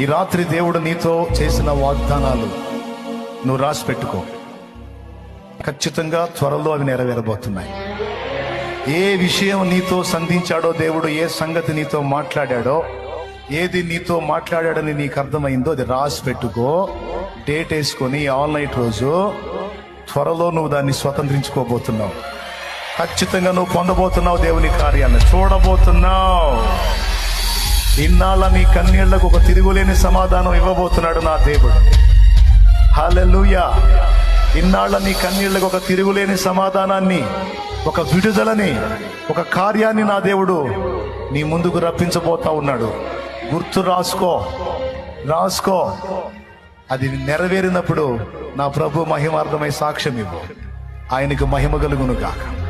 ఈ రాత్రి దేవుడు నీతో చేసిన వాగ్దానాలు నువ్వు రాసి పెట్టుకో. ఖచ్చితంగా త్వరలో అవి నెరవేరబోతున్నాయి. ఏ విషయం నీతో సంధించాడో దేవుడు, ఏ సంగతి నీతో మాట్లాడాడో, ఏది నీతో మాట్లాడాడని నీకు అర్థమైందో అది రాసి పెట్టుకో. డేట్ వేసుకొని ఆల్ నైట్ రోజు త్వరలో నువ్వు దాన్ని స్వతంత్రించుకోబోతున్నావు. ఖచ్చితంగా నువ్వు పొందబోతున్నావు. దేవుని కార్యాన్ని చూడబోతున్నావు. ఇన్నాళ్ళ నీ కన్నీళ్లకు ఒక తిరుగులేని సమాధానం ఇవ్వబోతున్నాడు నా దేవుడు. హల్లెలూయా. ఇన్నాళ్ళ నీ కన్నీళ్లకు ఒక తిరుగులేని సమాధానాన్ని, ఒక విడుదలని, ఒక కార్యాన్ని నా దేవుడు నీ ముందుకు రప్పించబోతా ఉన్నాడు. గుర్తు రాసుకో. అది నెరవేరినప్పుడు నా ప్రభు మహిమార్థమై సాక్ష్యం ఇవ్వు. ఆయనకు మహిమ కలుగును గాక.